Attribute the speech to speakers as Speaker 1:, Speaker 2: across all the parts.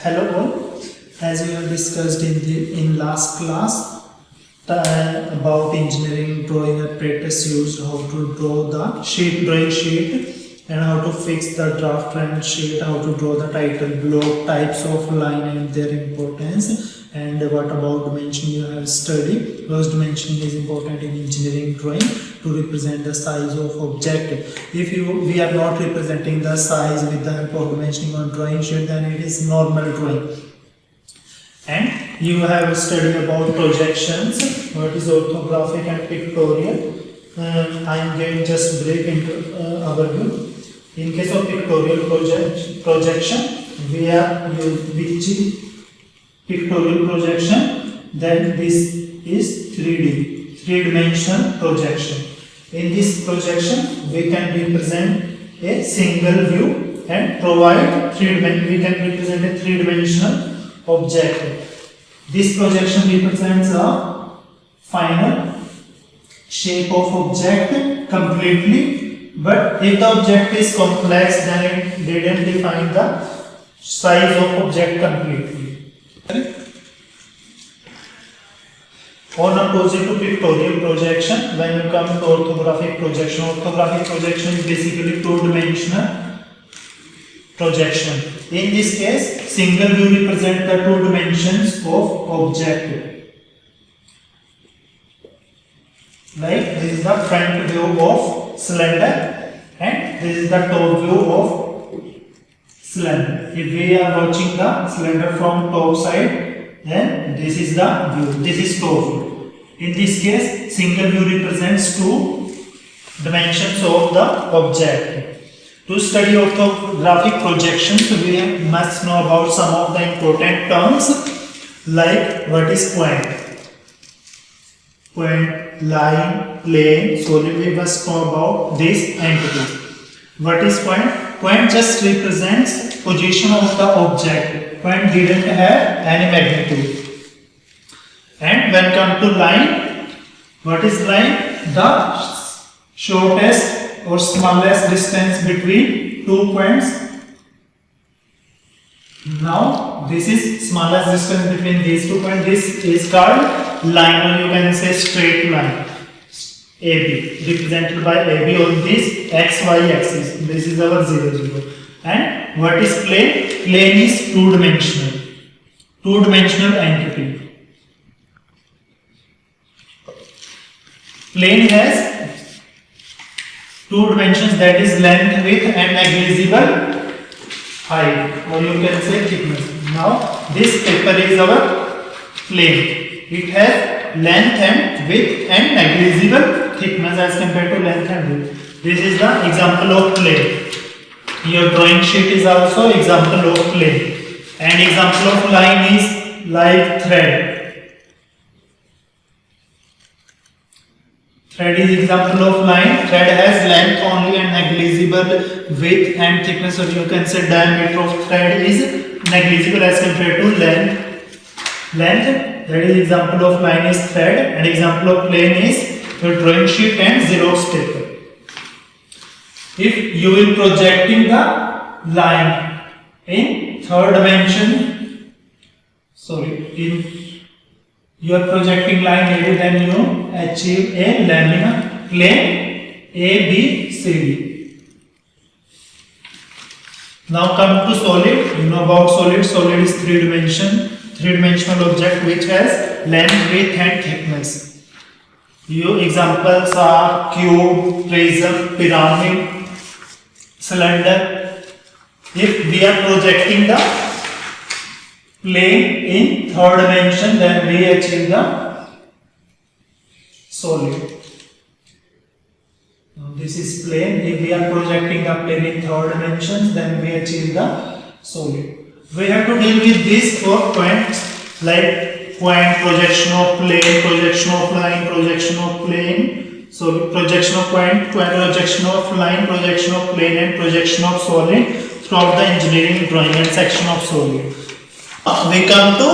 Speaker 1: Hello all. As we have discussed in last class about engineering drawing apparatus used, how to draw the drawing sheet and how to fix the draft line sheet, how to draw the title block, types of line and their importance, and what about dimension you have studied. Because dimensioning is important in engineering drawing to represent the size of object. If we are not representing the size with the help of dimensioning on drawing sheet, then it is normal drawing. And you have studied about projections, what is orthographic and pictorial. I am giving just break into overview. In case of pictorial projection, we are using pictorial projection, then this is 3D, three-dimensional projection. In this projection, we can represent a single view and provide we can represent a three-dimensional object. This projection represents a final shape of object completely, but if the object is complex, then it didn't define the size of object completely. On opposite to pictorial projection, when you come to orthographic projection is basically two-dimensional projection. In this case, single view represents the two dimensions of object. Like this is the front view of cylinder and this is the top view of cylinder. If we are watching the cylinder from top side, then this is the view, this is top view. In this case, single view represents two dimensions of the object. To study orthographic projections, we must know about some of the important terms like what is point, line, plane, solid. We must know about these entities. What is point? Point just represents position of the object. Point didn't have any magnitude. And when come to line, what is line? The shortest or smallest distance between 2 points. Now this is smallest distance between these 2 points. This is called line, or you can say straight line. AB represented by AB on this XY axis. This is our 0, 0. And what is plane? Plane is two-dimensional entity. Plane has two dimensions, that is length, width and negligible height, or you can say thickness. Now this paper is our plane. It has length and width and negligible thickness as compared to length and width. This is the example of plane. Your drawing sheet is also example of plane. And example of line is like thread. Thread is example of line. Thread has length only and negligible width and thickness, or you can say diameter of thread is negligible as compared to length. That is example of line is thread, and example of plane is your drawing sheet and Xerox paper. If you will projecting the line in third dimension, you are projecting line AB, then you achieve a lamina plane ABCD. Now come to solid. You know about solid. Solid is three-dimensional object which has length, width and thickness. Your examples are cube, prism, pyramid, cylinder. If we are projecting the plane in third dimension, then we achieve the solid. Now this is plane. If we are projecting the plane in third dimension, then we achieve the solid. We have to deal with these 4 points like point, projection of plane, projection of line, projection of plane, so projection of point, projection of line, projection of plane and projection of solid throughout the engineering drawing and section of solid. We come to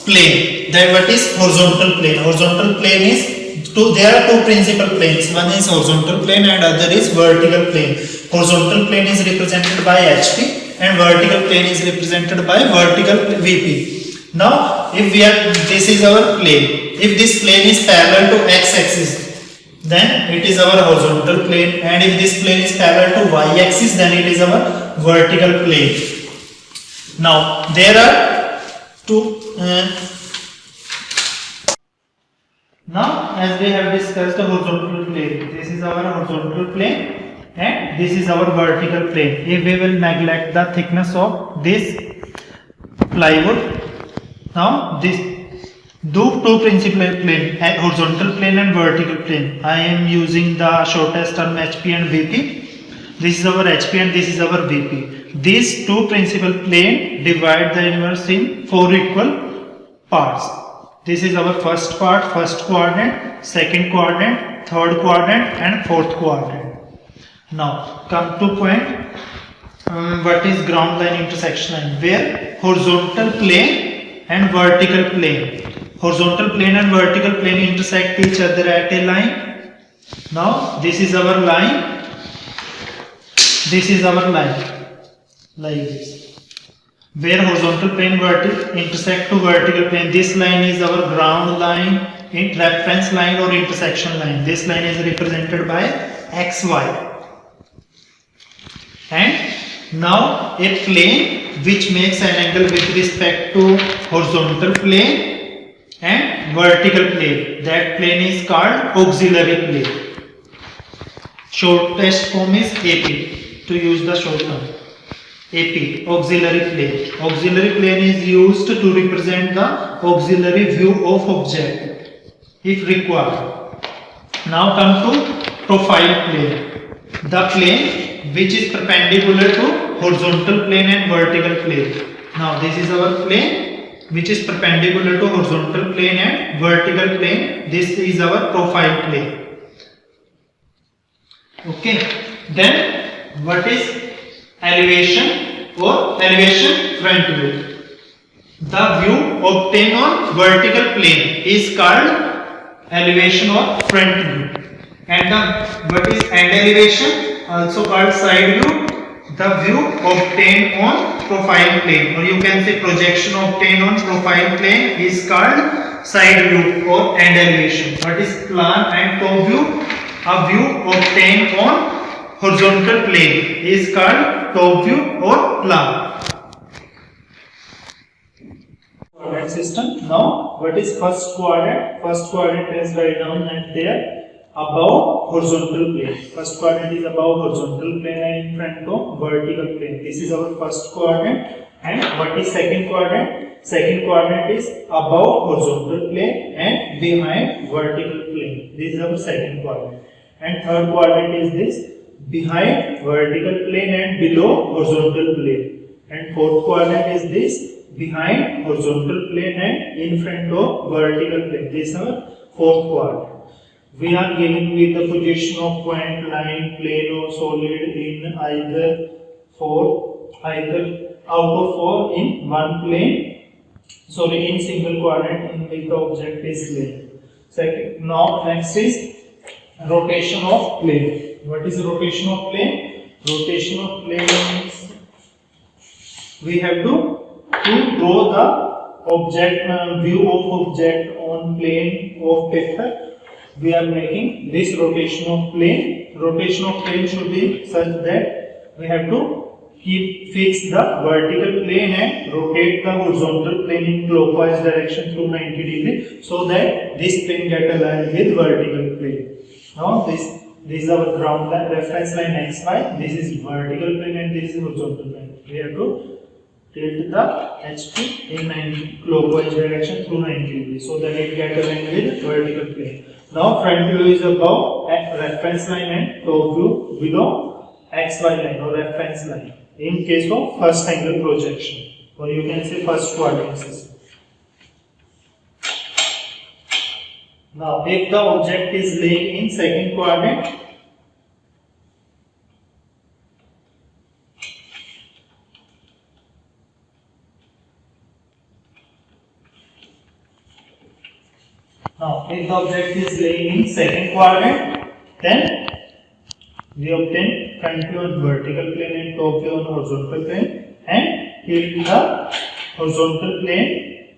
Speaker 1: plane. Then what is horizontal plane? Horizontal plane is there are two principal planes. One is horizontal plane and other is vertical plane. Horizontal plane is represented by HP and vertical plane is represented by vertical VP. Now, if this is our plane. If this plane is parallel to x-axis, then it is our horizontal plane, and if this plane is parallel to y-axis, then it is our vertical plane. Now, there are two. Now, as we have discussed the horizontal plane, this is our horizontal plane and this is our vertical plane. If we will neglect the thickness of this plywood, now this two principal plane, horizontal plane and vertical plane. I am using the shortest term HP and VP. This is our HP and this is our VP. These two principal plane divide the universe in 4 equal parts. This is our first part, first quadrant, second quadrant, third quadrant and fourth quadrant. Now come to point, what is ground line intersection line? Where horizontal plane and vertical plane. Horizontal plane and vertical plane intersect each other at a line. Now this is our line, this is our line, like this. Where horizontal plane intersect to vertical plane, this line is our ground line, reference line or intersection line. This line is represented by XY. And now a plane which makes an angle with respect to horizontal plane and vertical plane. That plane is called auxiliary plane. Shortest form is AP, to use the short term. AP, auxiliary plane. Auxiliary plane is used to represent the auxiliary view of object if required. Now come to profile plane. The plane which is perpendicular to horizontal plane and vertical plane. Now this is our plane which is perpendicular to horizontal plane and vertical plane. This is our profile plane. Okay. Then what is elevation or elevation front view? The view obtained on vertical plane is called elevation or front view. And what is end elevation? Also called side view. The view obtained on profile plane, or you can say projection obtained on profile plane, is called side view or end elevation. What is plan and top view? A view obtained on horizontal plane is called top view or plan. Quadrant system. Now, what is first quadrant? First quadrant is right down at there above horizontal plane. First quadrant is above horizontal plane and in front of vertical plane. This is our first quadrant. And what is second quadrant? Second quadrant is above horizontal plane and behind vertical plane. This is our second quadrant. And third quadrant is this, behind vertical plane and below horizontal plane. And fourth quadrant is this, behind horizontal plane and in front of vertical plane. This is our fourth quadrant. We are given with the position of point, line, plane or solid in either out of 4 in one plane. Sorry, in single quadrant in which the object is laid. Second, now next is rotation of plane. What is rotation of plane? Rotation of plane means we have to draw the object view of object on plane of paper. We are making this rotation of plane. Rotation of plane should be such that we have to fix the vertical plane and rotate the horizontal plane in clockwise direction through 90 degrees so that this plane get aligned with vertical plane. Now this is our ground line, reference line XY. This is vertical plane and this is horizontal plane. We have to tilt the HP in 90 clockwise direction through 90 degrees so that it get aligned with vertical plane. Now front view is above reference line and top view below XY line or reference line in case of first angle projection, or you can say first quadrant system. Now if the object is laid in second quadrant, if the object is laying in second quadrant, then we obtain front view on vertical plane and top view on horizontal plane. tilt the horizontal plane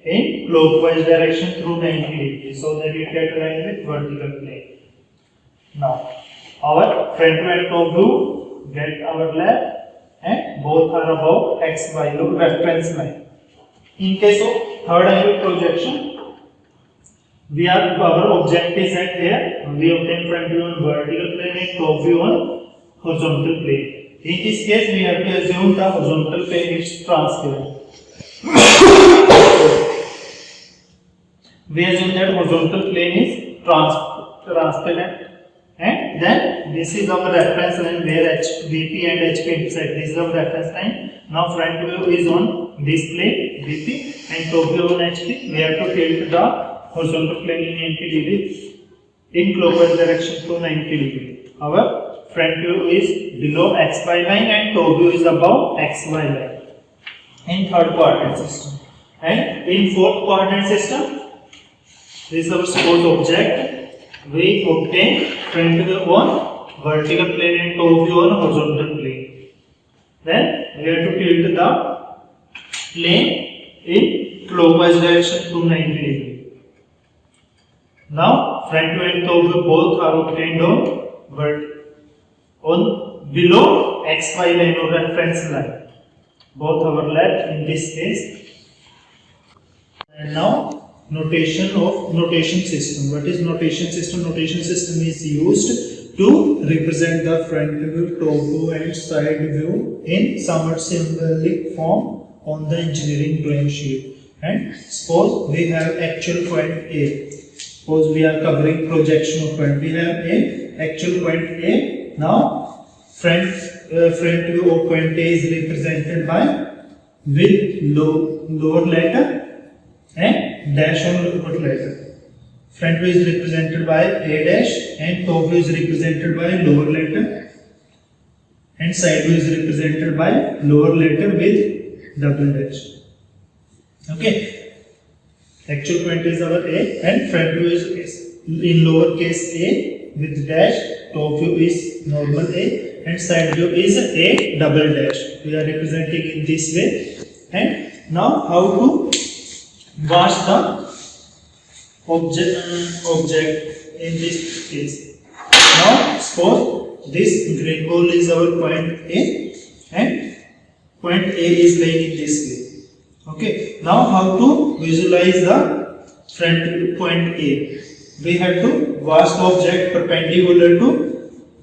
Speaker 1: in clockwise direction through 90 degrees so that it get aligned with vertical plane. Now, our front to and top view get our left and both are above XY reference line. In case of third angle projection, our object is at here. We obtain front view on vertical plane and top view on horizontal plane. In this case, we have to assume the horizontal plane is transparent. We assume that horizontal plane is transparent, and then this is our reference line where VP and HP intersect. This is our reference line. Now front view is on this plane VP and top view on HP. We have to tilt the horizontal plane in 90 degrees in clockwise direction to 90 degrees. Our front view is below XY line and top view is above XY line in third coordinate system. And in fourth coordinate system, this is our suppose object. We obtain front view on vertical plane and top view on horizontal plane. Then we have to tilt the plane in clockwise direction to 90 degrees. Now front view and top view both are obtained on below XY line or reference line. Both our left in this case. And now notation system. What is notation system? Notation system is used to represent the front view, top view and side view in somewhat symbolic form on the engineering drawing sheet. And suppose we have actual point A. Suppose we are covering projection of point. We have a actual point A. Now front view of point A is represented by with lower letter and dash on lower letter. Front view is represented by A dash and top view is represented by lower letter and side view is represented by lower letter with double dash. Okay. Actual point is our A and front view is in lowercase a with dash, top view is normal A and side view is A double dash. We are representing in this way. And now how to wash the object in this case. Now suppose this green ball is our point A and point A is laying in this way. Okay, now how to visualize the front point A? We have to wash the object perpendicular to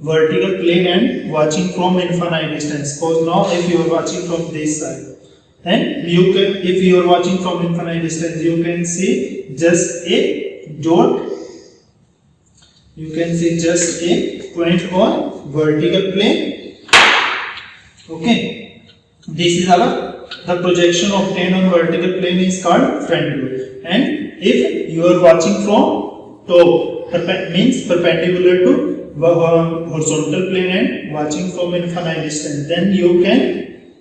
Speaker 1: vertical plane and watching from infinite distance. Suppose now if you are watching from this side, then you can, if you are watching from infinite distance, you can see just a dot. You can see just a point on vertical plane. Okay, this is the projection obtained on vertical plane is called front view. And if you are watching from top, means perpendicular to horizontal plane and watching from infinite distance, then you can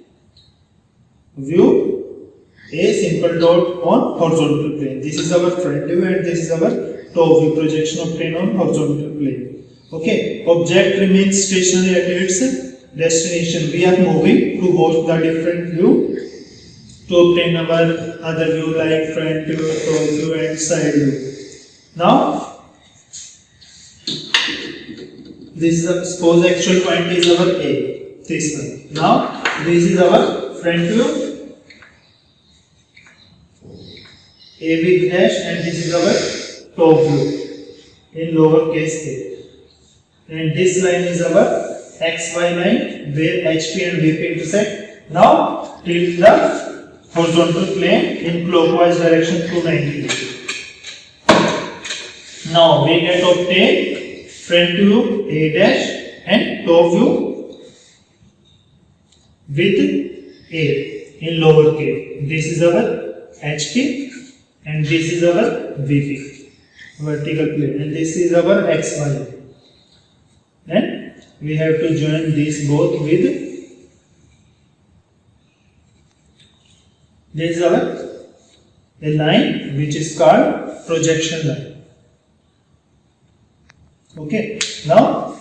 Speaker 1: view a simple dot on horizontal plane. This is our front view and this is our top view, projection obtained on horizontal plane. Okay, object remains stationary at its destination. We are moving to both the different view to obtain our other view like front view, top view and side view. Now, this is suppose actual point is our A, this one. Now, this is our front view, A with dash, and this is our top view in lowercase a. And this line is our XY line where HP and VP intersect. Now, tilt the horizontal plane in clockwise direction to 90 degrees. Now, we get obtain front view A dash and top view with A in lowercase. This is our HP and this is our VP, vertical plane, and this is our XY. Then we have to join these both with this is a line which is called projection line. Okay, now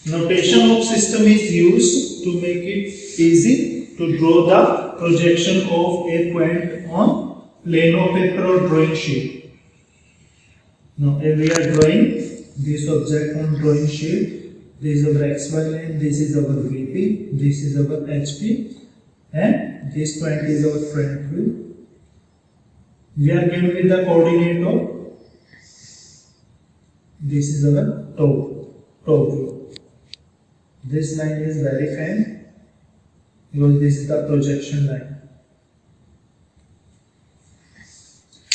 Speaker 1: notation of system is used to make it easy. to draw the projection of a point on plane of paper or drawing sheet. Now we are drawing this object on drawing sheet. This is our XY line, this is our VP, this is our HP, and this point is our front view. We are given with the coordinate of this is our top view. This line is very fine because this is the projection line.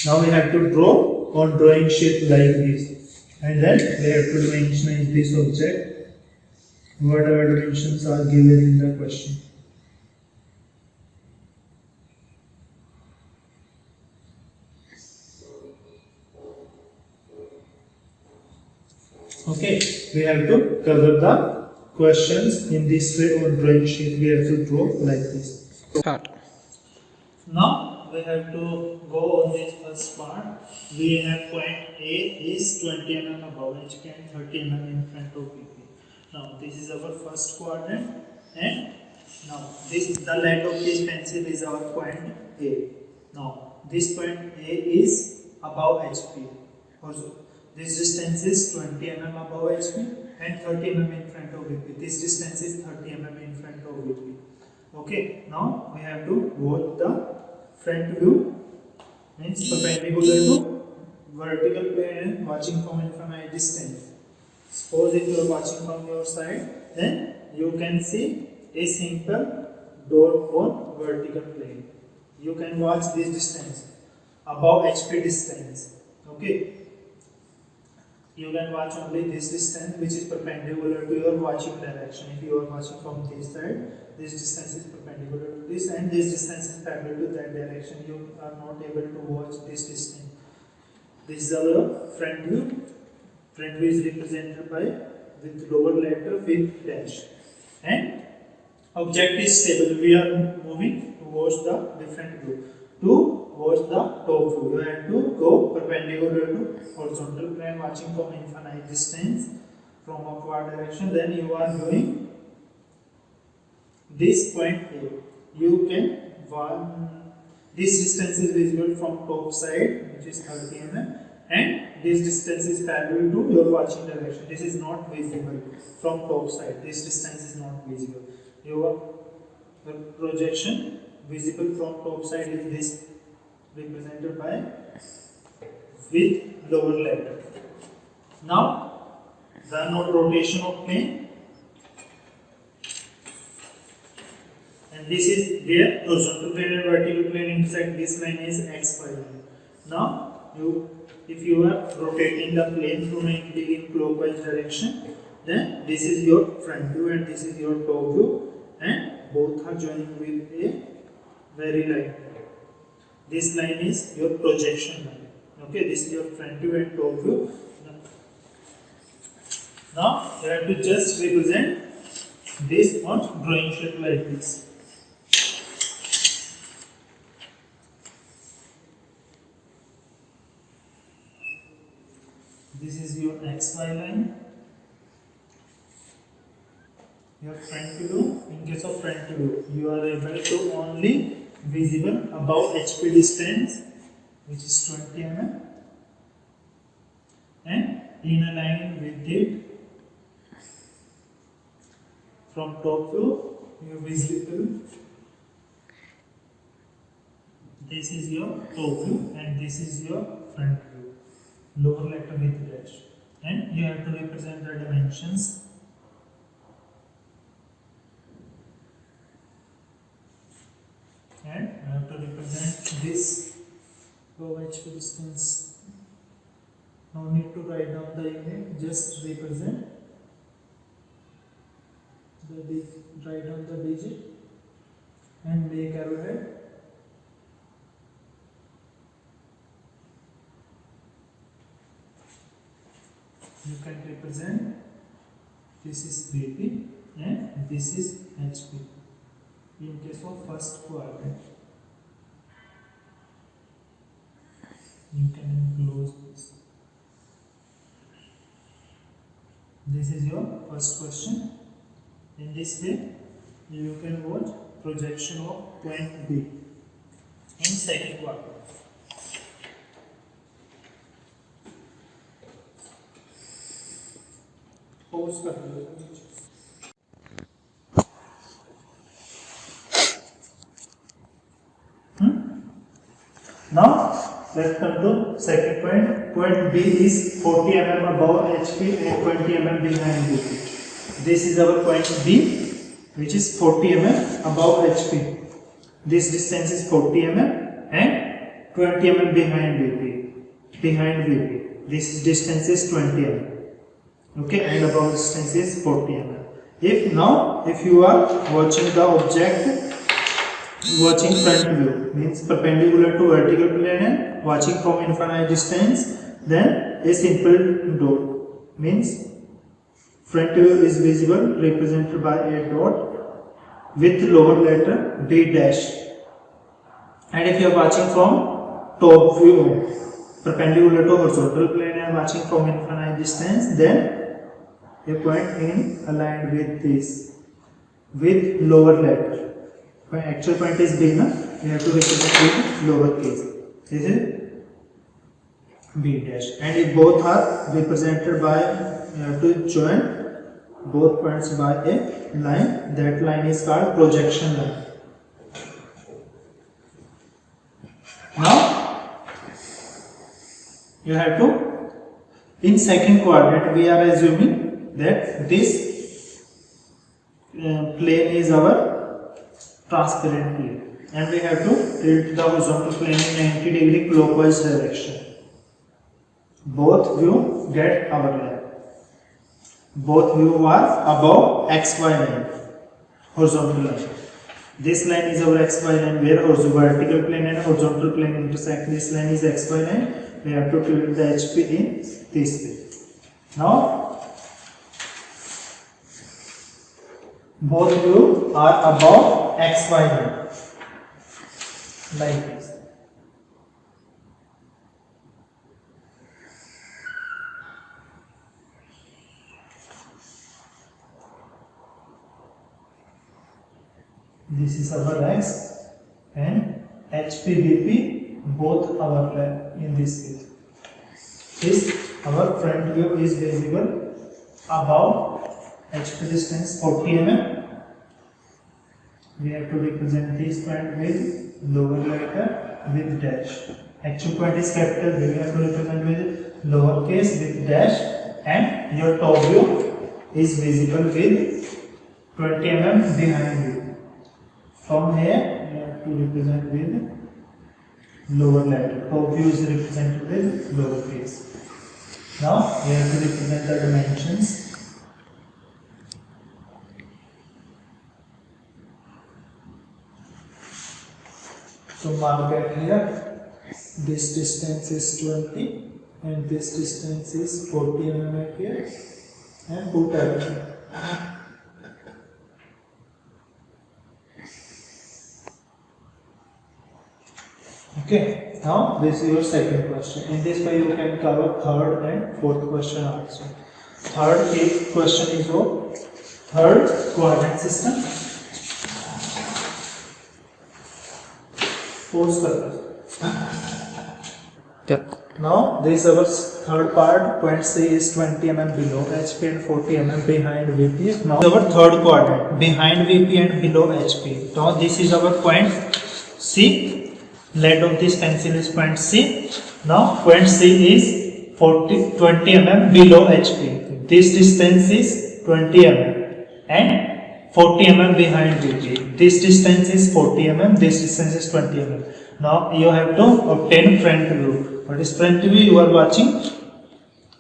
Speaker 1: Now we have to draw on drawing sheet like this, and then we have to dimensionize this object. Whatever dimensions are given in the question. Okay, we have to cover the questions in this way on drawing sheet. We have to draw like this.
Speaker 2: Start.
Speaker 1: Now we have to go on this first part. We have point A is 20 mm above HP and 30 mm in front of BP. Now this is our first quadrant, and now the leg of this pencil is our point A. Now this point A is above HP. Also, this distance is 20 mm above HP and 30 mm in front of BP. This distance is 30 mm in front of BP. Okay, now we have to watch the front view, means perpendicular to vertical plane and watching from infinite distance. Suppose if you are watching from your side, then you can see a simple dot on vertical plane. You can watch this distance above HP distance. Okay. You can watch only this distance which is perpendicular to your watching direction. If you are watching from this side, this distance is perpendicular to this, and this distance is parallel to that direction. You are not able to watch this distance. This is our front view. Front view is represented by with lower letter with dash, and object is stable. We are moving towards the different view. To watch the top view, you have to go perpendicular to horizontal plane, watching from infinite distance from upward direction. Then you are doing this point A. You can this distance is visible from top side, which is 30 mm. And this distance is parallel to your watching direction. This is not visible from top side. This distance is not visible. Your projection visible from top side is this, represented by with lower letter. Now the rotation of plane, and this is where horizontal plane and vertical plane intersect. This line is XY line. Now if you are rotating the plane through 90 degree in clockwise direction, then this is your front view and this is your top view, and both are joining with a very line. This line is your projection line. Okay, this is your front view and top view. Now you have to just represent this on drawing sheet like this. This is your XY line, your front view. In case of front view, you are able to only visible above HP distance, which is 20 mm, and in a line with it from top view, you are visible. This is your top view and this is your front view. Lower letter with dash, and you have to represent the dimensions. And I have to represent this above HP distance. No need to write down the image, just represent write down the digit and make arrowhead. You can represent this is BP and this is HP in case of first quadrant. You can close this. This is your first question. In this way, you can watch projection of point B in second quadrant. Pause कर लो. Now let's come to second point. Point B is 40 mm above HP and 20 mm behind BP. This is our point B, which is 40 mm above HP. This distance is 40 mm and 20 mm behind BP. Behind BP, this distance is 20 mm. Okay, and above distance is 40 mm. If you are watching the object, watching front view means perpendicular to vertical plane and watching from infinite distance, then a simple dot means front view is visible, represented by a dot with lower letter B dash. And if you are watching from top view, perpendicular to horizontal plane and watching from infinite distance, then a point in aligned with this with lower letter. When actual point is B, na, we have to represent with lower case. This is B dash. And if both are represented by, you have to join both points by a line. That line is called projection line. Now you have to, in second quadrant, we are assuming that this plane is our transparent plane, and we have to tilt the horizontal plane in 90 degree clockwise direction. Both view get overlap. Both view are above XY line, horizontal line. This line is our XY line where vertical plane and horizontal plane intersect. This line is XY line. We have to tilt the HP in this way. Now both view are above XY line, like this. This is our X and HP BP both overlap in this case. This our front view is visible above HP distance 40 mm. We have to represent this point with lower letter with dash. Actual point is capital B. We have to represent with lower case with dash, and your top view is visible with 20 mm behind you. From here, we have to represent with lower letter. Top view is represented with lower case. Now we have to represent the dimensions. So mark it here. This distance is 20 and this distance is 40 mm here, and put everything. Okay, now this is your second question. In this way you can cover third and fourth question also. Third question is your third coordinate system. Pause Now this is our third part. Point C is 20 mm below HP and 40 mm behind VP. Now our third quadrant, behind VP and below HP. Now this is our point C. Lead of this pencil is point C. Now point C is 20 mm below HP. This distance is 20 mm and 40 mm behind VP. This distance is 40 mm. This distance is 20 mm. Now you have to obtain front view. What is front view? You are watching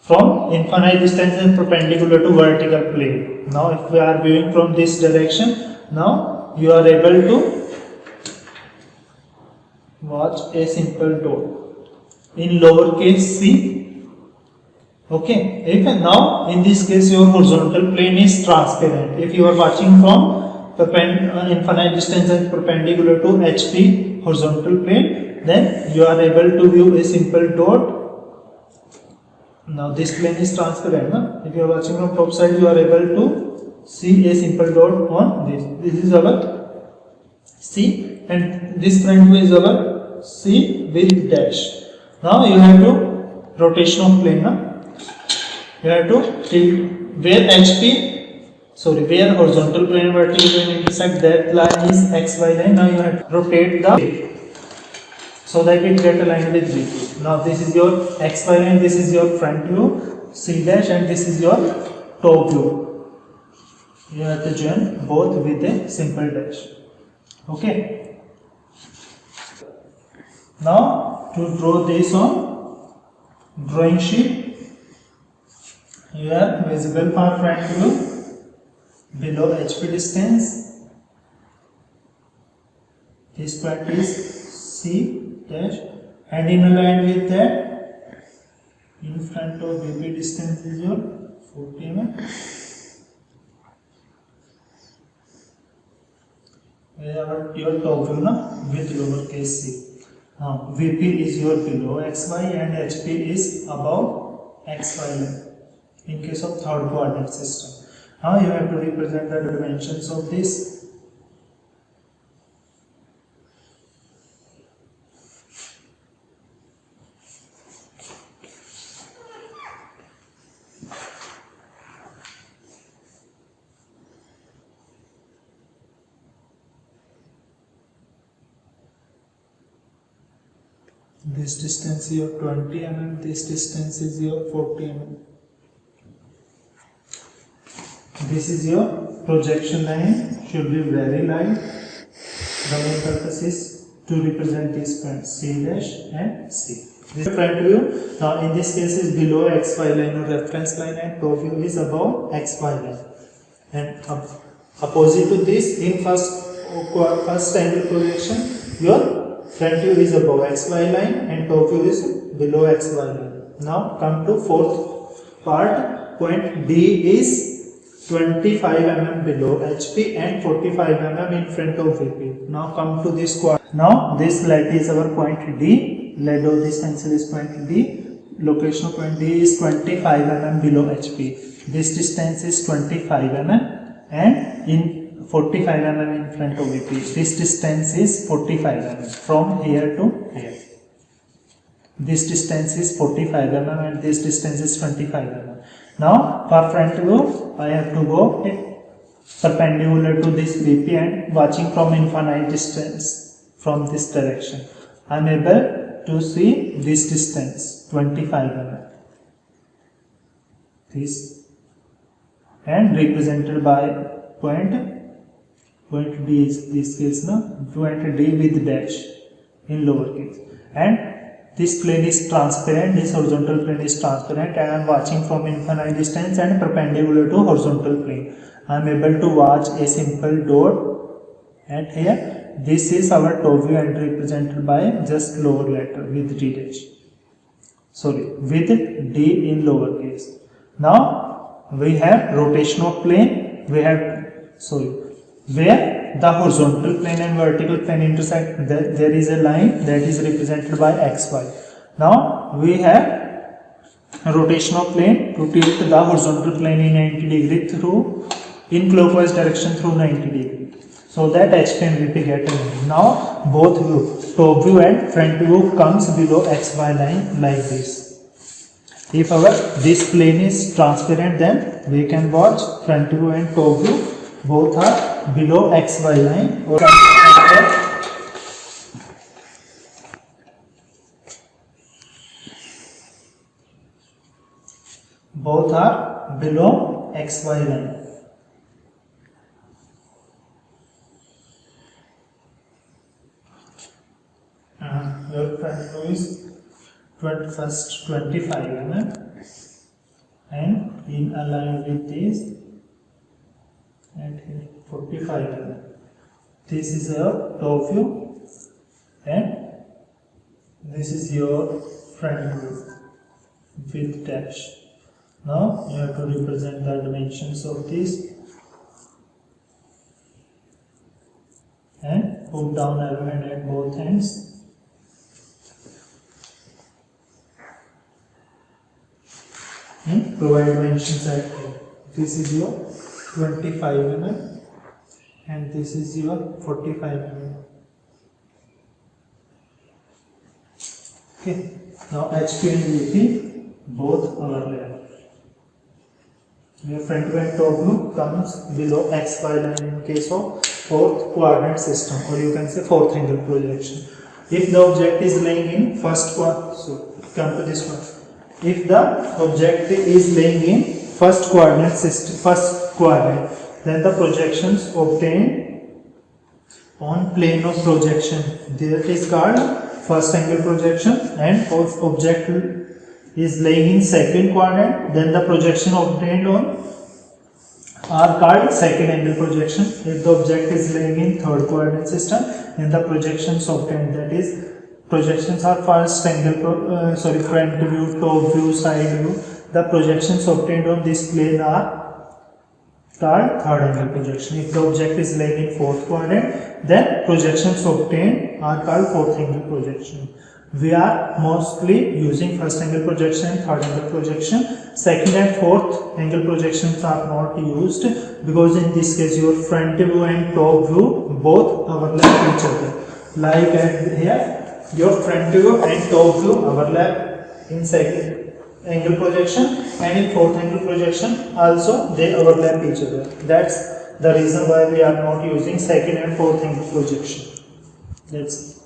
Speaker 1: from infinite distance and perpendicular to vertical plane. Now if we are viewing from this direction, now you are able to watch a simple dot in lowercase c. Okay, if now in this case your horizontal plane is transparent. If you are watching from infinite distance and perpendicular to HP horizontal plane, then you are able to view a simple dot. Now this plane is transparent. No? If you are watching from top side, you are able to see a simple dot on this. This is our C, and this front view is our C with dash. Now you have to rotation of plane. You have to tilt where where horizontal plane and vertical plane intersect, that line is XY line. Now you have to rotate the so that it get aligned with VP. Now this is your XY line, this is your front view C dash, and this is your top view. You have to join both with a simple dash. Okay. Now to draw this on drawing sheet, you have visible for front view below HP distance. This part is C dash, and in line with that, in front of VP distance is your 40 mm. Your top view with lowercase c. Now VP is your below XY and HP is above XY line in case of third coordinate system. Now you have to represent the dimensions of this. This distance is your 20 mm, this distance is your 40 mm. This is your projection line, should be very light. The main purpose is to represent these points C dash and C. This is front view. Now in this case is below XY line or reference line, and top view is above XY line. And opposite to this, in first angle projection, your front view is above XY line and top view is below XY line. Now come to fourth part. Point D is 25 mm below HP and 45 mm in front of VP. Now come to this quad. Now this lead is our point D. Lead of this pencil is point D. Location of point D is 25 mm below HP. This distance is 25 mm and in 45 mm in front of VP. This distance is 45 mm from here to here. This distance is 45 mm and this distance is 25 mm. Now for front view, I have to go perpendicular to this VP and watching from infinite distance from this direction. I am able to see this distance 25 mm. This and represented by point D is this case, point D with dash in lowercase, and this plane is transparent, this horizontal plane is transparent, and I am watching from infinite distance and perpendicular to horizontal plane. I am able to watch a simple dot at here. This is our top view and represented by just lower letter with D dash. With D in lowercase. Now we have rotation of plane. We have where the horizontal plane and vertical plane intersect, there is a line that is represented by XY. Now we have a rotation of plane to tilt the horizontal plane in 90 degree through in clockwise direction through 90 degree, so that HP and VP get aligned. Now both view, top view and front view, comes below XY line like this. If this plane is transparent, then we can watch front view and top view both are below XY line, or both are below XY line. Your front view is 25 mm and in align with this and here 45 mm. This is your top view and this is your front view with dash. Now you have to represent the dimensions of this and put down arrow hand at both ends. And provide dimensions at here. This is your 25 mm and this is your 45 mm. Okay, now HP and VP both overlap. Your front to end top view comes below XY line in case of fourth coordinate system, or you can say fourth angle projection. If the object is laying in first quadrant, so come to this one. If the object is laying in first coordinate system, first quadrant, then the projections obtained on plane of projection, there is called first angle projection, and if object is laying in second quadrant, then the projection obtained on are called second angle projection. If the object is laying in third coordinate system, then the projections obtained, that is, projections are first angle, front view, top view, side view. The projections obtained on this plane are called third angle projection. If the object is laying in fourth quadrant, then projections obtained are called fourth angle projection. We are mostly using first angle projection and third angle projection. Second and fourth angle projections are not used because in this case your front view and top view both overlap each other. Like here, your front view and top view overlap in second angle projection, and in fourth angle projection also they overlap each other. That's the reason why we are not using second and fourth angle projection. That's